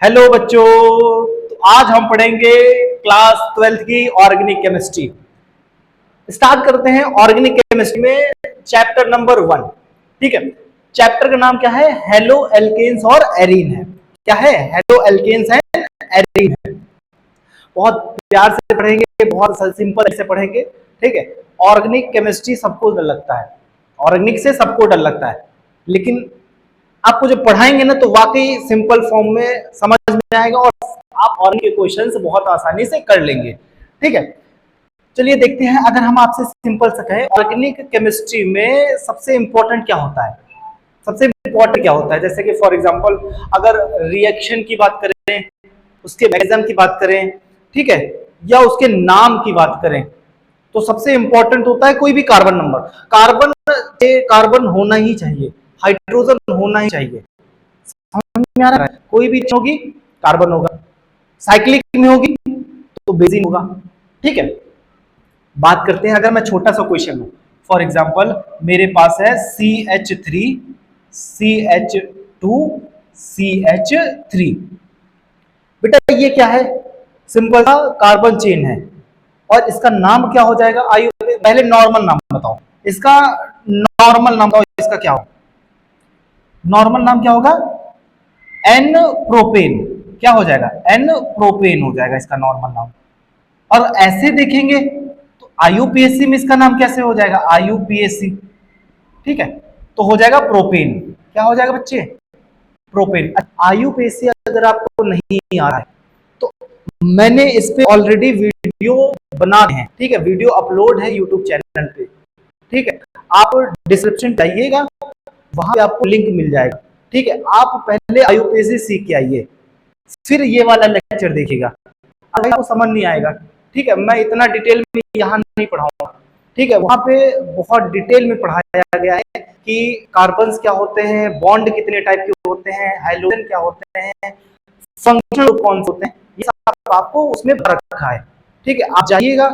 Hello बच्चों। तो आज हम पढ़ेंगे क्लास 12th की ऑर्गेनिक केमिस्ट्री। स्टार्ट करते हैं ऑर्गेनिक केमिस्ट्री में चैप्टर नंबर 1। ठीक है, चैप्टर का नाम क्या है? हेलो एल्केन्स और एरीन है। क्या है? हेलो एल्केन्स एंड एरीन है। बहुत प्यार से पढ़ेंगे, बहुत सिंपल से पढ़ेंगे। ठीक है, ऑर्गेनिक केमिस्ट्री सबको डर लगता है, ऑर्गेनिक से सबको डर लगता है, लेकिन आपको जब पढ़ाएंगे ना तो वाकई सिंपल फॉर्म में समझ में आएगा और आप ऑर्गेनिक के क्वेश्चंस बहुत आसानी से कर लेंगे। ठीक है, चलिए देखते हैं। अगर हम आपसे सिंपल से कहें ऑर्गेनिक केमिस्ट्री में सबसे इंपॉर्टेंट क्या होता है, सबसे इंपॉर्टेंट क्या होता है, जैसे कि फॉर एग्जांपल अगर रिएक्शन की बात करें, उसके मैकेनिज्म की बात करें, ठीक है, या उसके नाम की बात करें, तो सबसे इंपॉर्टेंट होता है कोई भी कार्बन नंबर। कार्बन से कार्बन होना ही चाहिए, हाइड्रोजन होना ही चाहिए। समझ में आ रहा है? कोई भी होगी कार्बन होगा, साइक्लिक में होगी तो बेंजीन होगा। ठीक है, बात करते हैं अगर मैं छोटा सा क्वेश्चन लूं, फॉर एग्जांपल मेरे पास है CH3 CH2 CH3। बेटा ये क्या है? सिंपल सा कार्बन चेन है और इसका नाम क्या हो जाएगा? आइए पहले नॉर्मल नाम बताओ इसका। नॉर्मल नाम बताओ इसका क्या होगा? नॉर्मल नाम क्या होगा? N propane. क्या हो जाएगा? एन प्रोपेन हो जाएगा इसका नॉर्मल नाम। और ऐसे देखेंगे तो IUPAC में इसका नाम कैसे हो जाएगा? IUPAC। ठीक है, तो हो जाएगा प्रोपेन। क्या हो जाएगा बच्चे? प्रोपेन। IUPAC अगर आपको नहीं आ रहा है तो मैंने इस पे ऑलरेडी वीडियो बना दिए हैं। ठीक है, वीडियो अपलोड है यूट्यूब चैनल पे। ठीक है, आप डिस्क्रिप्शन जाइएगा, वहां पे आपको लिंक मिल जाएगा। ठीक है, आप पहले IUPAC सीख के आइए, फिर ये वाला लेक्चर देखिएगा, अगर आपको समझ नहीं आएगा। ठीक है, मैं इतना डिटेल में यहाँ नहीं पढ़ाऊंगा। ठीक है, वहां पे बहुत डिटेल में पढ़ाया गया है कि कार्बन्स क्या होते हैं, बॉन्ड कितने टाइप के होते हैं, हाइड्रोजन क्या होते हैं, फंक्शनल कौन से होते हैं, ये सब आपको उसमें रखा है। ठीक है, आप जाइएगा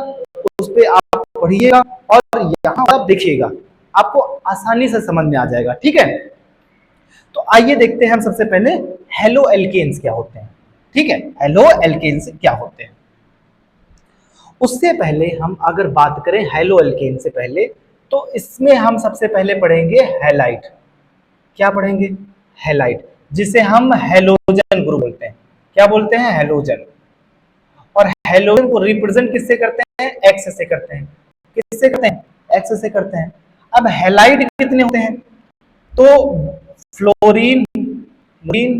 उस पर आप पढ़िएगा और यहाँ आप देखिएगा, आपको आसानी से समझ में आ जाएगा। ठीक है, तो आइए देखते हैं हम सबसे पहले हेलो एल्केन्स क्या होते हैं। ठीक है, हेलो एल्केन्स क्या होते हैं। उससे पहले हम अगर बात करें हेलो एल्केन से पहले, तो इसमें हम सबसे पहले पढ़ेंगे हैलाइड। क्या पढ़ेंगे? हैलाइड, जिसे हम हेलोजन ग्रुप बोलते हैं। क्या बोलते हैं? हेलोजन। और हेलोजन को रिप्रेजेंट किससे करते हैं? एक्स से करते हैं। किससे करते हैं? एक्स से करते हैं। अब हैलाइड कितने होते हैं? तो फ्लोरीन, क्लोरीन,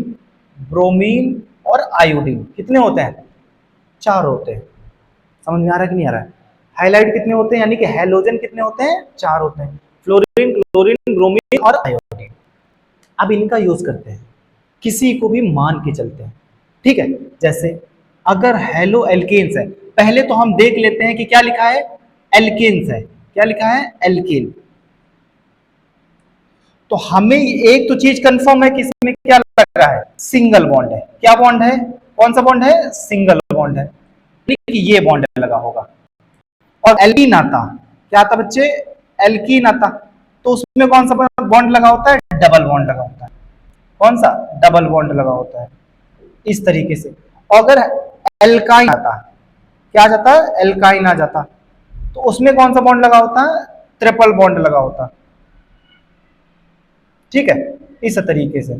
ब्रोमीन और आयोडीन कितने होते हैं? 4 होते हैं। समझ में आ रहा है कि नहीं आ रहा है? हाइलाइट कितने होते हैं, यानी कि हेलोजन कितने होते हैं? 4 होते हैं। फ्लोरीन, क्लोरीन, ब्रोमीन और आयोडीन। अब इनका यूज करते हैं, किसी को भी मान के चलते हैं। ठीक है, जैसे अगर हेलो एल्केन्स है, पहले तो हम देख लेते हैं कि क्या लिखा है? एल्केन्स है। क्या लिखा है? एल्केन। तो हमें एक तो चीज कंफर्म है कि इसमें क्या लग रहा है? सिंगल बॉन्ड है। क्या बॉन्ड है? कौन सा बॉन्ड है? सिंगल बॉन्ड है। कि ये बॉन्ड लगा होगा। और एल्कीन आता, क्या आता बच्चे? एल्कीन आता, तो उसमें कौन सा बॉन्ड लगा होता है? डबल बॉन्ड लगा होता है। कौन सा? डबल बॉन्ड लगा होता है, इस तरीके से। अगर एल्काइन आता, क्या आ जाता है? एल्काइन आ जाता, तो उसमें कौन सा बॉन्ड लगा होता है? ट्रिपल बॉन्ड लगा होता। ठीक है, इस तरीके से।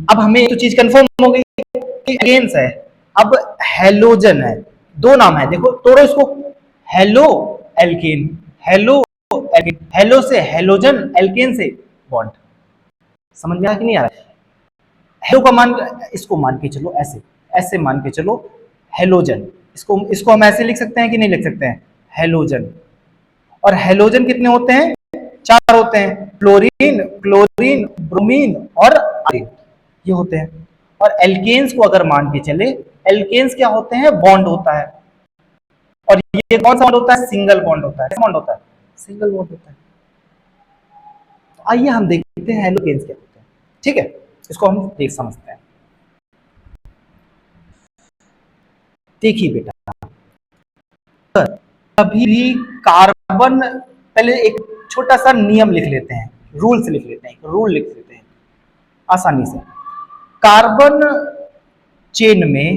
अब हमें एक तो चीज कंफर्म हो गई कि एल्केन्स है। अब हेलोजन है, 2 नाम है, देखो तोड़ो इसको। Halo alkane, halo alkane, hello से हेलोजन, एल्केन से बॉन्ड। समझ में आ कि नहीं आ रहा है? हेलो का मान, इसको मान के चलो ऐसे, ऐसे मान के चलो हेलोजन। इसको इसको हम ऐसे लिख सकते हैं कि नहीं लिख सकते हैं? हेलोजन। और हेलोजन कितने होते हैं? 4 होते हैं। फ्लोरीन, क्लोरीन, ब्रोमीन और आयोडीन, ये होते हैं। और एल्केन्स को अगर मान के चले, एल्केन्स क्या होते हैं? बॉन्ड होता है। और ये कौन सा बॉन्ड होता है? सिंगल बॉन्ड होता है। बॉन्ड होता है, सिंगल बॉन्ड होता है। तो आइए हम देखते हैं एल्केन्स क्या होते हैं। ठीक है, इसको हम देख समझते हैं। देखिए बेटा, कभी भी कार्बन, पहले एक छोटा सा नियम लिख लेते हैं, रूल्स लिख लेते हैं, रूल लिख लेते हैं आसानी से। कार्बन चेन में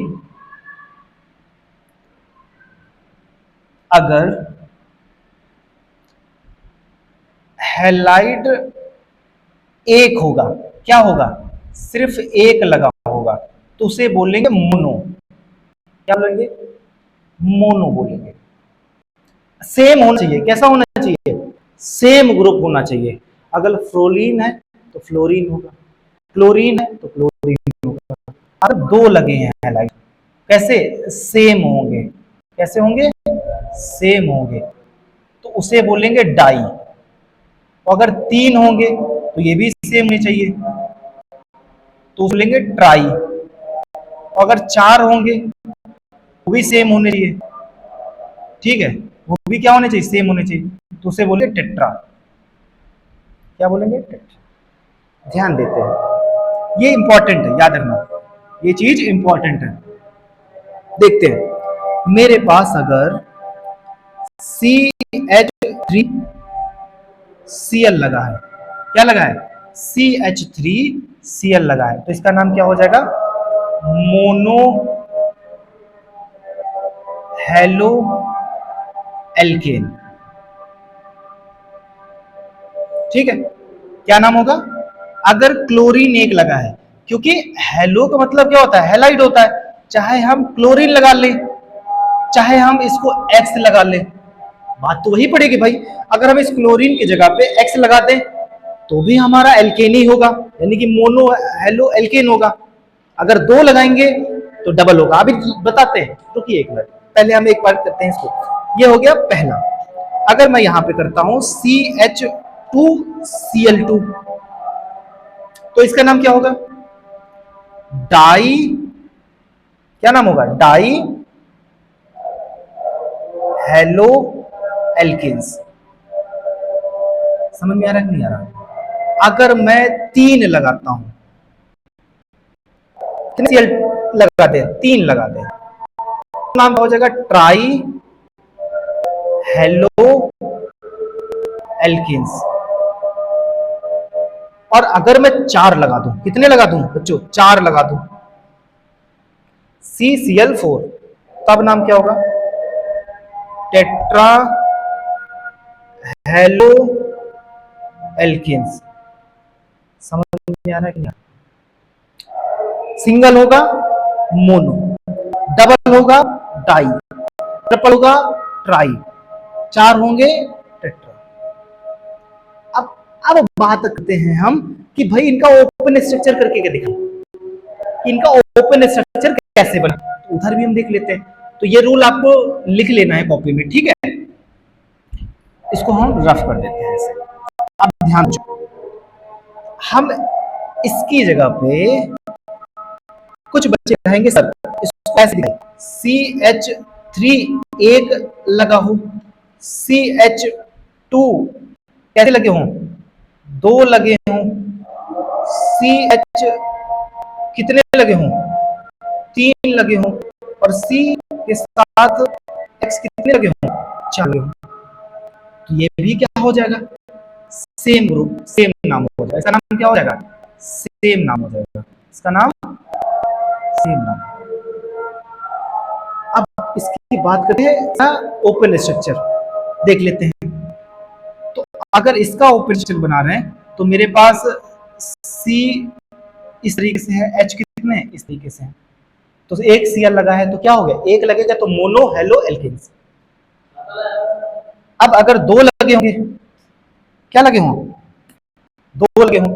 अगर हैलाइड एक होगा, क्या होगा, सिर्फ एक लगा होगा, तो उसे बोलेंगे मोनो। क्या बोलेंगे, मोनो बोलेंगे। सेम होना चाहिए, कैसा होना चाहिए, सेम ग्रुप होना चाहिए। अगर फ्लोरीन है तो फ्लोरीन होगा, क्लोरीन है तो क्लोरीन होगा। अगर दो लगे हैं हैलाइड, कैसे, सेम होंगे, कैसे होंगे, सेम होंगे, तो उसे बोलेंगे डाई। अगर तीन होंगे तो ये भी सेम होने चाहिए, तो बोलेंगे ट्राई। अगर चार होंगे वो भी सेम होने चाहिए, ठीक है, वो भी क्या होने चाहिए, सेम होने चाहिए, तो उसे बोलेंगे टेट्रा। क्या बोलेंगे, टेट्रा। ध्यान देते हैं, ये इंपॉर्टेंट है, याद रखना, ये चीज इंपॉर्टेंट है। देखते हैं, मेरे पास अगर CH3 Cl लगा है, क्या लगा है, CH3 Cl लगा है, तो इसका नाम क्या हो जाएगा, मोनो हेलो एल्केन। ठीक है, क्या नाम होगा, अगर क्लोरीन एक लगा है, क्योंकि हेलो का मतलब क्या होता है, हैलाइड होता है, चाहे हम क्लोरीन लगा ले, चाहे हम इसको एक्स लगा ले, बात तो वही पड़ेगी भाई। अगर हम इस क्लोरीन की जगह पे एक्स लगा दें तो भी हमारा एल्केन ही होगा, यानी कि मोनो हेलो एल्केन होगा। अगर दो लगाएंगे तो डबल होगा। अभी बताते हैं, रुकिए एक मिनट, पहले हम एक बार करते हैं इसको। ये हो गया पहला। अगर मैं यहां पे करता हूं CH2Cl2, तो इसका नाम क्या होगा, डाई, क्या नाम होगा, डाई हेलो एल्केन्स। समझ में आ रहा है, नहीं आ रहा। अगर मैं तीन लगाता हूं, कितने Cl लगाते हैं, तीन लगाते हैं, नाम हो जाएगा ट्राई हेलो एल्केन्स। और अगर मैं चार लगा दूं, कितने लगा दूं बच्चों, चार लगा दूं, CCl4, तब नाम क्या होगा, टेट्रा हेलो एल्केन्स। समझ में आ रहा है कि नहीं, सिंगल होगा मोनो, डबल होगा डाई, ट्रिपल होगा ट्राई, चार होंगे टेट्रा। अब बात करते हैं हम कि भाई इनका ओपन स्ट्रक्चर करके क्या दिखा, इनका ओपन स्ट्रक्चर कैसे बना, तो उधर भी हम देख लेते हैं। तो ये रूल आपको लिख लेना है कॉपी में, ठीक है, इसको हम रफ कर देते हैं ऐसे। अब ध्यान दो, हम इसकी जगह पे कुछ बच्चे कहेंगे सर इसको ऐसे दिखाइए, CH3 एक लगा हो, CH2 कैसे लगे हों, दो लगे हों, CH कितने लगे हों, तीन लगे हों, और C के साथ X कितने लगे हों, चार लगे हों, तो ये भी क्या हो जाएगा, सेम ग्रुप, सेम नाम हो जाएगा। इसका नाम क्या हो जाएगा, सेम नाम हो जाएगा, इसका नाम सेम नाम। अब इसकी बात करते हैं ओपन स्ट्रक्चर, देख लेते हैं। तो अगर इसका ओपन स्ट्रक्चर बना रहे हैं तो मेरे पास C इस तरीके से है, H कितने इस तरीके से है, तो एक Cl लगा है तो क्या हो गया, एक लगेगा तो मोनो हेलो एल्केन्स। अब अगर दो लगे होंगे, क्या लगे हों, दो लगे हों,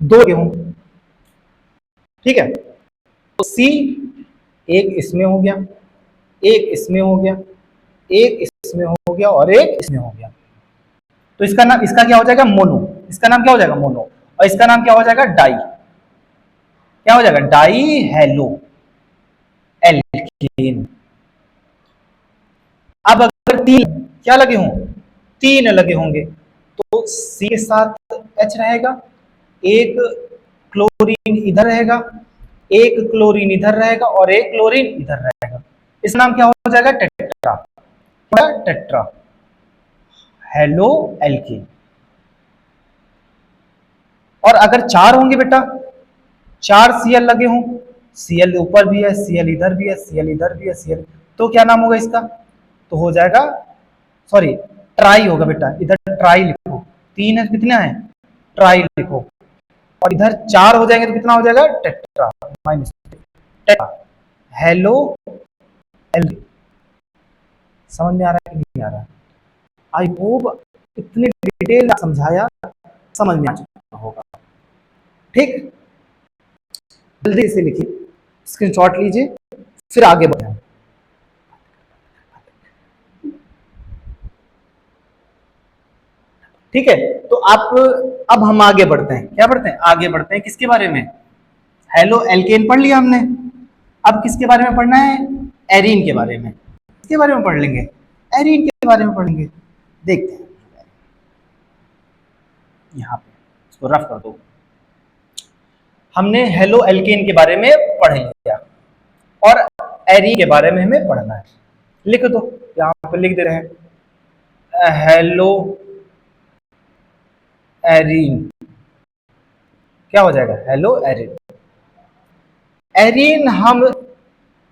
दो लगे हों, ठीक है, तो C एक इसमें हो गया, एक इसमें हो गया, एक इसमें हो गया, और एक इसमें हो गया, तो इसका नाम, इसका क्या हो जाएगा, मोनो, इसका नाम क्या हो जाएगा, मोनो, और इसका नाम क्या हो जाएगा, डाई, क्या हो जाएगा, डाई हेलो एल्केन। अब अगर तीन क्या लगे हों, तीन लगे होंगे, तो C के साथ H रहेगा, एक क्लोरीन इधर रहेगा, एक क्लोरीन इधर रहेगा, और एक क्लोरीन इधर रहेगा, इसका नाम क्या हो जाएगा, टेट्रा, क्या, टेट्रा हेलो एल्केन। और अगर 4 होंगे बेटा, 4 Cl लगे हों, Cl ऊपर भी है, Cl इधर भी है, Cl इधर भी है, Cl, तो क्या नाम होगा इसका? तो हो जाएगा, सॉरी ट्राई होगा बेटा, इधर ट्राई लिखो, 3 है कितना है, ट्राई लिखो, और इधर 4 हो जाएंगे तो कितना हो जाएगा, tetra, minus tetra, hello L. समझ में आ रहा है कि नहीं आ रहा है? आई होप इतनी डिटेल समझाया, समझ में आ चुका होगा। ठीक, जल्दी से लिखिए, स्क्रीनशॉट लीजिए, फिर आगे बढ़े। ठीक है, तो आप, अब हम आगे बढ़ते हैं, क्या बढ़ते हैं, आगे बढ़ते हैं किसके बारे में, हेलो एल्केन पढ़ लिया हमने, अब किसके बारे में पढ़ना है, एरीन के बारे में, किसके बारे में पढ़ लेंगे, एरीन के बारे में पढ़ेंगे। देखते हैं, यहाँ पे इसको रफ कर दो। हमने हेलो एल्केन के बारे में पढ़ लिया और एरीन के बारे में हमें पढ़ना है। लिख दो, यहाँ पे लिख दे रहे हैं, हेलो एरीन, क्या हो जाएगा, हेलो एरीन। एरीन हम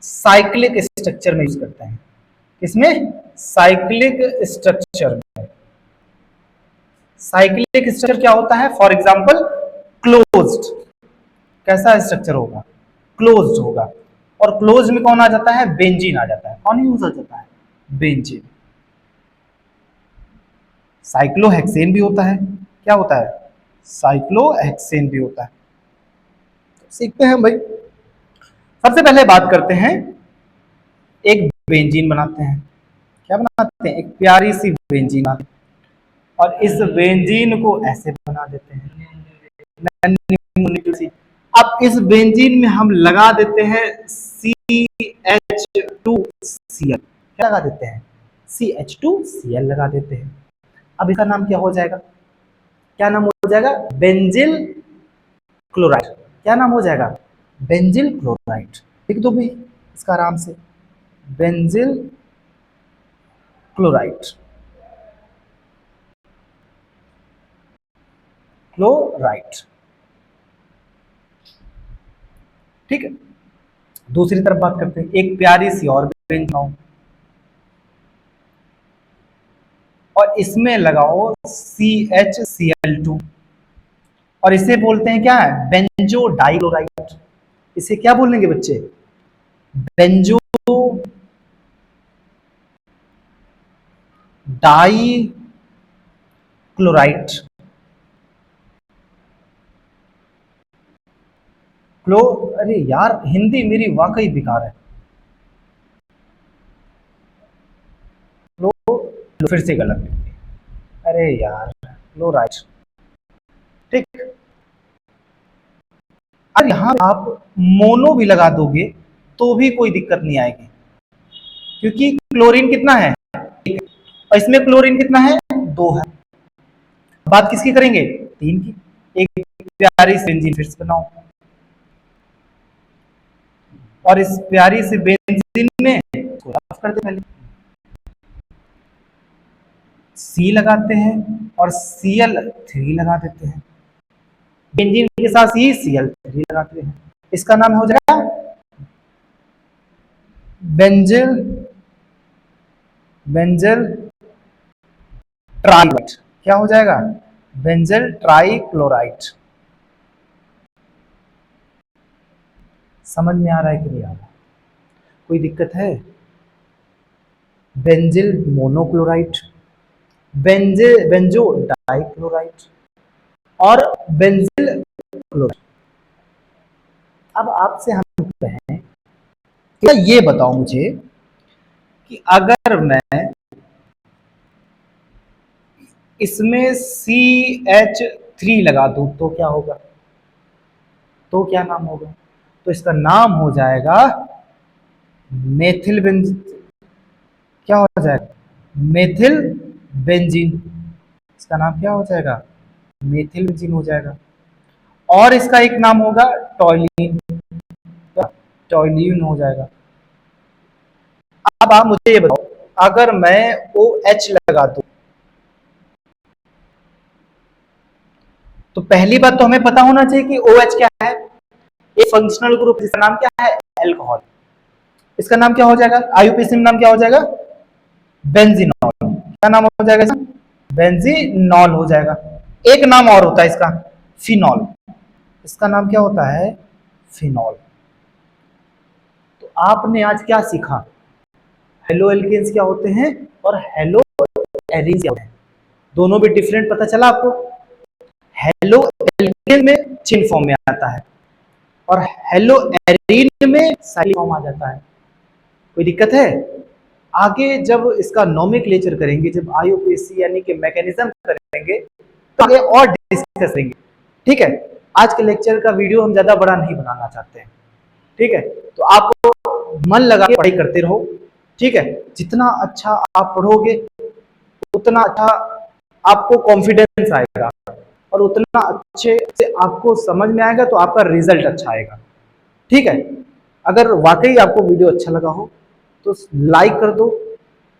साइक्लिक स्ट्रक्चर में यूज करते हैं, किसमें, साइक्लिक स्ट्रक्चर में। साइक्लिक स्ट्रक्चर क्या होता है, फॉर एग्जांपल क्लोज्ड, कैसा स्ट्रक्चर होगा, क्लोज्ड होगा, और क्लोज में कौन आ जाता है, बेंजीन आ जाता है, कौन यूज हो जाता है, बेंजीन। साइक्लोहेक्सेन भी होता है, क्या होता है, साइक्लोहेक्सेन भी होता है। तो सीखते हैं भाई, सबसे पहले बात करते हैं, एक बेंजीन बनाते हैं, क्या बनाते हैं, एक प्यारी सी बेंजीन बनाते हैं, और इस बेंजीन को ऐसे बना देते हैं। अब इस बेंजीन में हम लगा देते हैं CH2Cl, क्या लगा देते हैं, CH2Cl लगा देते हैं। अब इसका नाम क्या हो जाएगा, क्या नाम हो जाएगा, बेंजिल क्लोराइड, क्या नाम हो जाएगा, बेंजिल क्लोराइड। लिख दो भाई इसका आराम से, बेंजिल क्लोराइड, क्लोराइड। ठीक है, दूसरी तरफ बात करते हैं, एक प्यारी सी और बेंजीन बनाओ और इसमें लगाओ CHCl2, और इसे बोलते हैं क्या है, बेंजो डाइक्लोराइड। इसे क्या बोलेंगे बच्चे, बेंजो डाई क्लोराइड, क्लो, अरे यार हिंदी मेरी वाकई बेकार है, क्लो फिर से गलत लिख दी, अरे यार क्लोराइड। ठीक, अब यहां आप मोनो भी लगा दोगे तो भी कोई दिक्कत नहीं आएगी, क्योंकि क्लोरीन कितना है, और इसमें क्लोरीन कितना है, 2 है। बात किसकी करेंगे, 3 की। एक प्यारी सी बेंजीन फिर से बनाओ, और इस प्यारी सी बेंजीन में रफ कर दे, पहले C लगाते हैं और Cl3 लगा देते हैं, बेंजीन के साथ ही Cl3 लगाते हैं, इसका नाम हो जाएगा बेंजिल, बेंजिल ट्राइक्लोराइड, क्या हो जाएगा, बेंजिल ट्राइक्लोराइड। समझ में आ रहा है कि नहीं आ रहा, कोई दिक्कत है, बेंजिल मोनोक्लोराइड, बेंजो डाइक्लोराइड और बेंजिल क्लोराइड। अब आपसे हम कहें, क्या ये बताओ मुझे कि अगर मैं इसमें CH3 लगा दूं तो क्या होगा, तो क्या नाम होगा, तो इसका नाम हो जाएगा मेथिल बेंजीन, क्या हो जाएगा, मेथिल बेंजीन, इसका नाम क्या हो जाएगा, मेथिल बेंजीन हो जाएगा। और इसका एक नाम होगा टॉयलीन, टॉयलीन हो जाएगा। अब आप मुझे ये बताओ, अगर मैं OH लगा दूं पहली बात तो हमें पता होना चाहिए कि OH क्या है। एक फंक्शनल ग्रुप जिसका नाम क्या है, अल्कोहल। इसका नाम क्या हो जाएगा, IUPAC में नाम क्या हो जाएगा, बेंजीनॉल। क्या नाम हो जाएगा इसका, बेंजीनॉल हो जाएगा। एक नाम और होता है इसका, फिनॉल। इसका नाम क्या होता है, फिनॉल। तो आपने आज क्या सीखा, हेलो एल्केन्स क्या होते हैं और हेलो एरीन्स क्या होते हैं, दोनों भी डिफरेंट पता चला आपको। हेलो एल्केन में चेन फॉर्म में आता है और हेलो एरीन में साइक्लिक फॉर्म आ जाता है। कोई दिक्कत है? आगे जब इसका नोमेनक्लेचर करेंगे, जब IUPAC यानी कि मैकेनिज्म करेंगे, तो आगे और डिस्कस करेंगे। ठीक है, आज के लेक्चर का वीडियो हम ज्यादा बड़ा नहीं बनाना चाहते हैं। ठीक है, तो आप मन लगा के पढ़ाई करते रहो। ठीक है, जितना अच्छा आप पढ़ोगे उतना अच्छा आपको कॉन्फिडेंस आएगा और उतना अच्छे से आपको समझ में आएगा, तो आपका रिजल्ट अच्छा आएगा। ठीक है, अगर वाकई आपको वीडियो अच्छा लगा हो तो लाइक कर दो,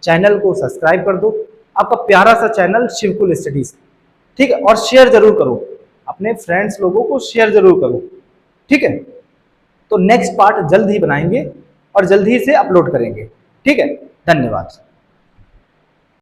चैनल को सब्सक्राइब कर दो, आपका प्यारा सा चैनल शिवकुल स्टडीज। ठीक है, और शेयर जरूर करो, अपने फ्रेंड्स लोगों को शेयर जरूर करो। ठीक है, तो नेक्स्ट पार्ट जल्द ही बनाएंगे और जल्द ही से अपलोड करेंगे। ठीक है, धन्यवाद।